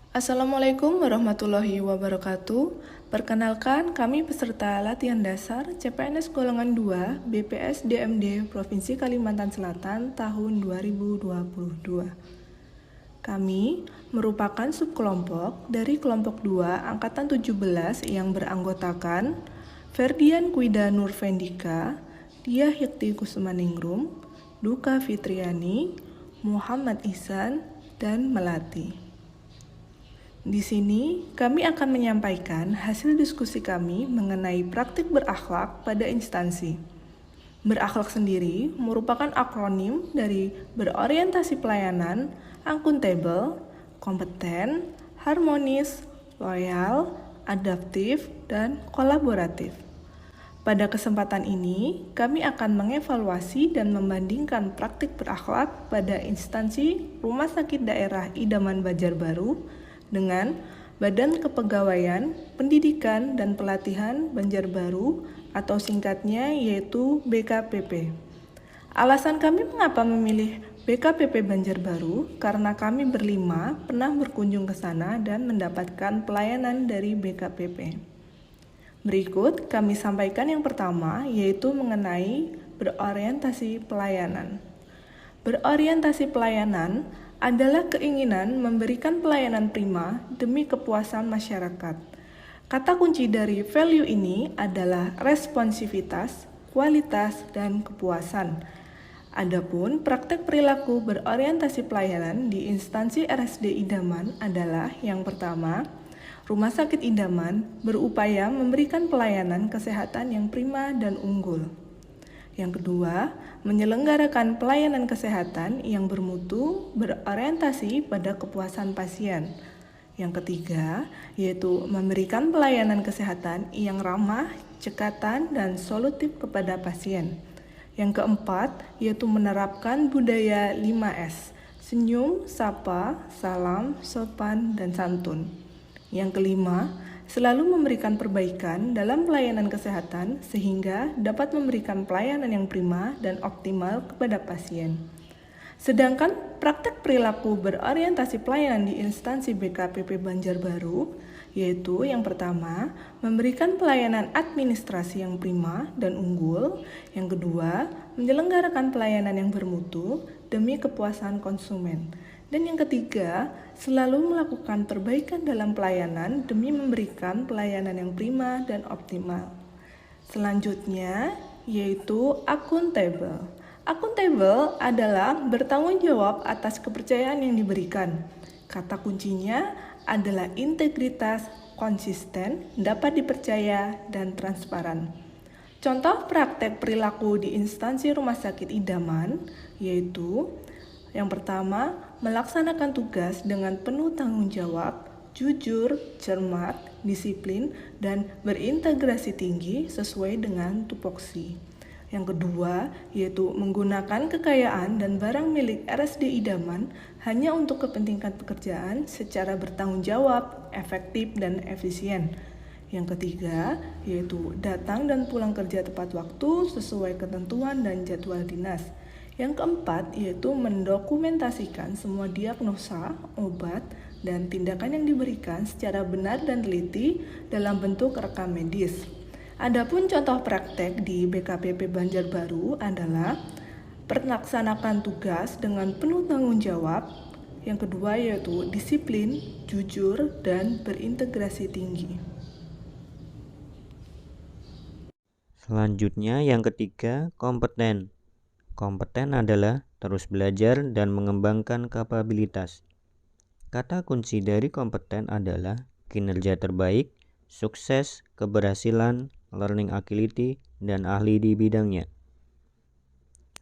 Assalamualaikum warahmatullahi wabarakatuh. Perkenalkan, kami peserta latihan dasar CPNS golongan 2 BPS DMD Provinsi Kalimantan Selatan tahun 2022. Kami merupakan subkelompok dari kelompok 2 Angkatan 17 yang beranggotakan Ferdian Kwida Nurvendika, Diah Yakti Kusumaningrum, Duka Fitriani, Muhammad Ihsan, dan Melati. Di sini, kami akan menyampaikan hasil diskusi kami mengenai praktik berakhlak pada instansi. Berakhlak sendiri merupakan akronim dari berorientasi pelayanan, akuntabel, kompeten, harmonis, loyal, adaptif, dan kolaboratif. Pada kesempatan ini, kami akan mengevaluasi dan membandingkan praktik berakhlak pada instansi Rumah Sakit Daerah Idaman Banjarbaru dengan Badan Kepegawaian, Pendidikan dan Pelatihan Banjarbaru atau singkatnya yaitu BKPP. Alasan kami mengapa memilih BKPP Banjarbaru karena kami berlima pernah berkunjung ke sana dan mendapatkan pelayanan dari BKPP. Berikut kami sampaikan yang pertama yaitu mengenai berorientasi pelayanan. Berorientasi pelayanan adalah keinginan memberikan pelayanan prima demi kepuasan masyarakat. Kata kunci dari value ini adalah responsivitas, kualitas, dan kepuasan. Adapun praktek perilaku berorientasi pelayanan di instansi RSD Idaman adalah yang pertama, Rumah Sakit Idaman berupaya memberikan pelayanan kesehatan yang prima dan unggul. Yang kedua, menyelenggarakan pelayanan kesehatan yang bermutu berorientasi pada kepuasan pasien. Yang ketiga, yaitu memberikan pelayanan kesehatan yang ramah, cekatan, dan solutif kepada pasien. Yang keempat, yaitu menerapkan budaya 5S, senyum, sapa, salam, sopan, dan santun. Yang kelima, selalu memberikan perbaikan dalam pelayanan kesehatan sehingga dapat memberikan pelayanan yang prima dan optimal kepada pasien. Sedangkan praktek perilaku berorientasi pelayanan di instansi BKPP Banjarbaru, yaitu yang pertama, memberikan pelayanan administrasi yang prima dan unggul, yang kedua, menyelenggarakan pelayanan yang bermutu demi kepuasan konsumen, dan yang ketiga, selalu melakukan perbaikan dalam pelayanan demi memberikan pelayanan yang prima dan optimal. Selanjutnya, yaitu akuntabel. Akuntabel adalah bertanggung jawab atas kepercayaan yang diberikan. Kata kuncinya adalah integritas, konsisten, dapat dipercaya, dan transparan. Contoh praktek perilaku di instansi Rumah Sakit Idaman yaitu yang pertama, melaksanakan tugas dengan penuh tanggung jawab, jujur, cermat, disiplin, dan berintegrasi tinggi sesuai dengan tupoksi. Yang kedua, yaitu menggunakan kekayaan dan barang milik RSD Idaman hanya untuk kepentingan pekerjaan secara bertanggung jawab, efektif, dan efisien. Yang ketiga, yaitu datang dan pulang kerja tepat waktu sesuai ketentuan dan jadwal dinas. Yang keempat, yaitu mendokumentasikan semua diagnosa, obat, dan tindakan yang diberikan secara benar dan teliti dalam bentuk rekam medis. Adapun contoh praktek di BKPP Banjarbaru adalah melaksanakan tugas dengan penuh tanggung jawab. Yang kedua yaitu disiplin, jujur, dan berintegrasi tinggi. Selanjutnya yang ketiga, kompeten. Kompeten adalah terus belajar dan mengembangkan kapabilitas. Kata kunci dari kompeten adalah kinerja terbaik, sukses, keberhasilan, learning agility, dan ahli di bidangnya.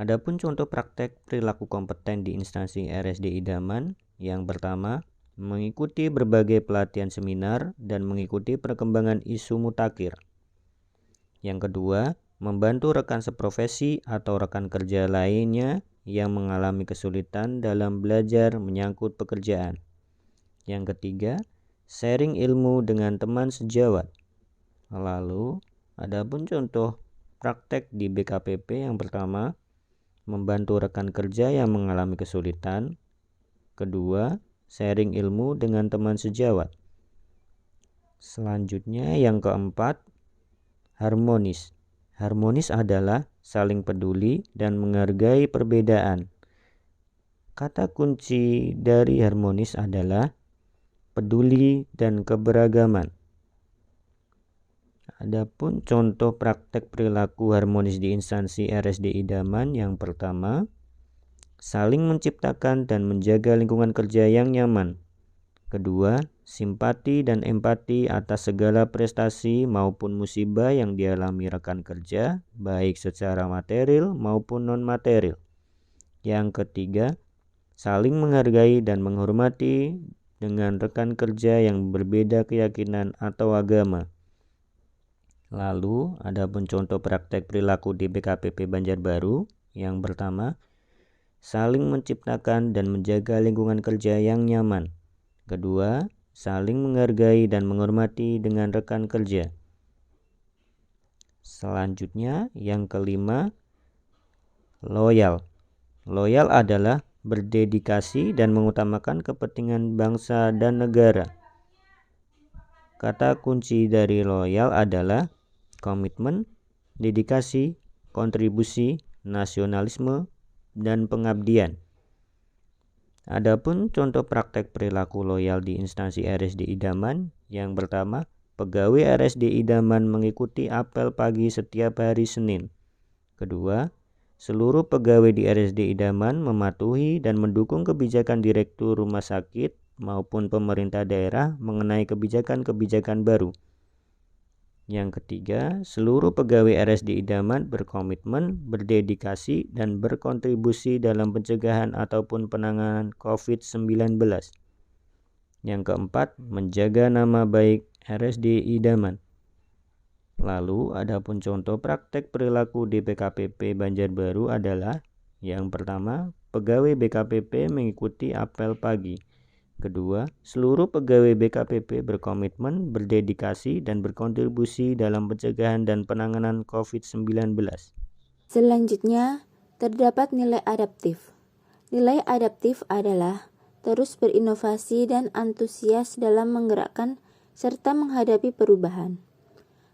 Adapun contoh praktek perilaku kompeten di instansi RSD Idaman, yang pertama, mengikuti berbagai pelatihan seminar dan mengikuti perkembangan isu mutakhir. Yang kedua, membantu rekan seprofesi atau rekan kerja lainnya yang mengalami kesulitan dalam belajar menyangkut pekerjaan. Yang ketiga, sharing ilmu dengan teman sejawat. Lalu, adapun contoh praktek di BKPP yang pertama, membantu rekan kerja yang mengalami kesulitan. Kedua, sharing ilmu dengan teman sejawat. Selanjutnya yang keempat, harmonis. Harmonis adalah saling peduli dan menghargai perbedaan. Kata kunci dari harmonis adalah peduli dan keberagaman. Adapun contoh praktek perilaku harmonis di instansi RSD idaman yang pertama, saling menciptakan dan menjaga lingkungan kerja yang nyaman. Kedua, simpati dan empati atas segala prestasi maupun musibah yang dialami rekan kerja, baik secara material maupun non-material. Yang ketiga, saling menghargai dan menghormati dengan rekan kerja yang berbeda keyakinan atau agama. Lalu, adapun contoh praktek perilaku di BKPP Banjarbaru yang pertama, saling menciptakan dan menjaga lingkungan kerja yang nyaman. Kedua, saling menghargai dan menghormati dengan rekan kerja. Selanjutnya, yang kelima, loyal. Loyal adalah berdedikasi dan mengutamakan kepentingan bangsa dan negara. Kata kunci dari loyal adalah komitmen, dedikasi, kontribusi, nasionalisme, dan pengabdian. Adapun contoh praktek perilaku loyal di instansi RSD idaman yang pertama, pegawai RSD idaman mengikuti apel pagi setiap hari Senin. Kedua, seluruh pegawai di RSD idaman mematuhi dan mendukung kebijakan direktur rumah sakit maupun pemerintah daerah mengenai kebijakan-kebijakan baru. Yang ketiga, seluruh pegawai RSD idaman berkomitmen, berdedikasi, dan berkontribusi dalam pencegahan ataupun penanganan COVID-19. Yang keempat, menjaga nama baik RSD idaman. Lalu, adapun contoh praktek perilaku di BKPP Banjarbaru adalah yang pertama, pegawai BKPP mengikuti apel pagi. Kedua, seluruh pegawai BKPP berkomitmen, berdedikasi, dan berkontribusi dalam pencegahan dan penanganan COVID-19. Selanjutnya, terdapat nilai adaptif. Nilai adaptif adalah terus berinovasi dan antusias dalam menggerakkan serta menghadapi perubahan.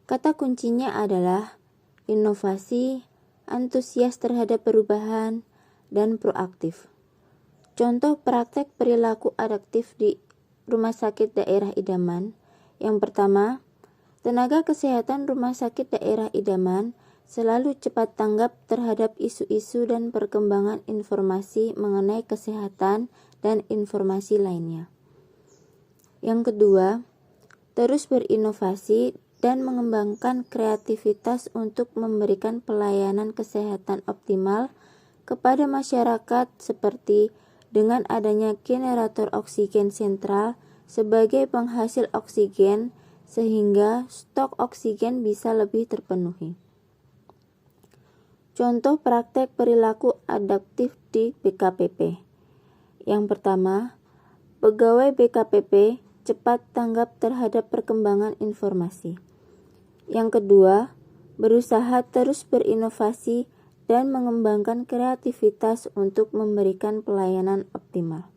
Kata kuncinya adalah inovasi, antusias terhadap perubahan, dan proaktif. Contoh praktek perilaku adaptif di Rumah Sakit Daerah Idaman. Yang pertama, tenaga kesehatan Rumah Sakit Daerah Idaman selalu cepat tanggap terhadap isu-isu dan perkembangan informasi mengenai kesehatan dan informasi lainnya. Yang kedua, terus berinovasi dan mengembangkan kreativitas untuk memberikan pelayanan kesehatan optimal kepada masyarakat seperti dengan adanya generator oksigen sentral sebagai penghasil oksigen sehingga stok oksigen bisa lebih terpenuhi. Contoh praktek perilaku adaptif di BKPP. Yang pertama, pegawai BKPP cepat tanggap terhadap perkembangan informasi. Yang kedua, berusaha terus berinovasi dan mengembangkan kreativitas untuk memberikan pelayanan optimal.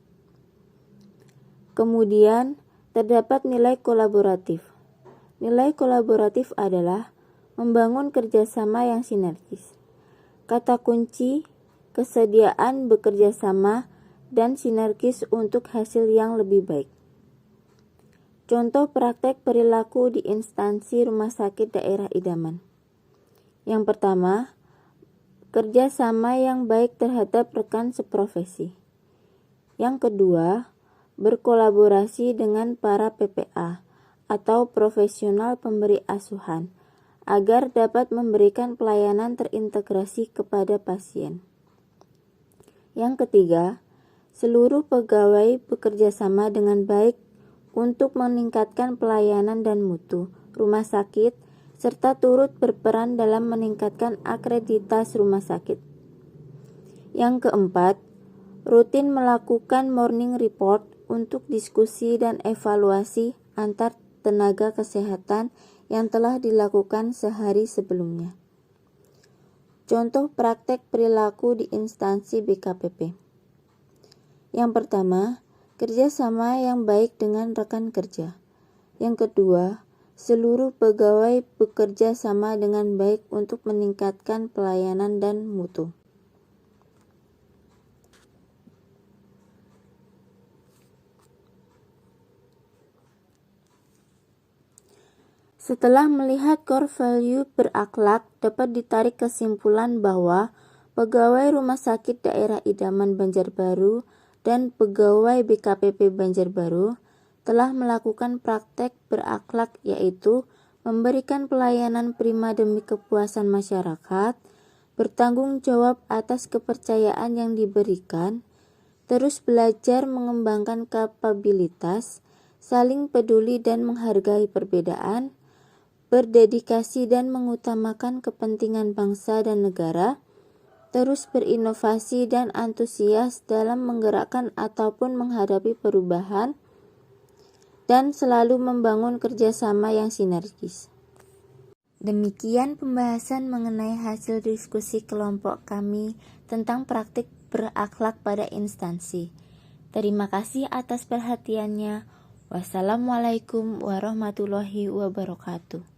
Kemudian, terdapat nilai kolaboratif. Nilai kolaboratif adalah membangun kerjasama yang sinergis. Kata kunci, kesediaan bekerja sama dan sinergis untuk hasil yang lebih baik. Contoh praktek perilaku di instansi Rumah Sakit Daerah Idaman. Yang pertama, kerjasama yang baik terhadap rekan seprofesi. Yang kedua, berkolaborasi dengan para PPA atau profesional pemberi asuhan agar dapat memberikan pelayanan terintegrasi kepada pasien. Yang ketiga, seluruh pegawai bekerja sama dengan baik untuk meningkatkan pelayanan dan mutu rumah sakit serta turut berperan dalam meningkatkan akreditas rumah sakit. Yang keempat, rutin melakukan morning report untuk diskusi dan evaluasi antar tenaga kesehatan yang telah dilakukan sehari sebelumnya. Contoh praktek perilaku di instansi BKPP. Yang pertama, kerjasama yang baik dengan rekan kerja. Yang kedua, seluruh pegawai bekerja sama dengan baik untuk meningkatkan pelayanan dan mutu. Setelah melihat core value berakhlak, dapat ditarik kesimpulan bahwa pegawai Rumah Sakit Daerah Idaman Banjarbaru dan pegawai BKPP Banjarbaru telah melakukan praktek berakhlak, yaitu memberikan pelayanan prima demi kepuasan masyarakat, bertanggung jawab atas kepercayaan yang diberikan, terus belajar mengembangkan kapabilitas, saling peduli dan menghargai perbedaan, berdedikasi dan mengutamakan kepentingan bangsa dan negara, terus berinovasi dan antusias dalam menggerakkan ataupun menghadapi perubahan, dan selalu membangun kerjasama yang sinergis. Demikian pembahasan mengenai hasil diskusi kelompok kami tentang praktik berakhlak pada instansi. Terima kasih atas perhatiannya. Wassalamualaikum warahmatullahi wabarakatuh.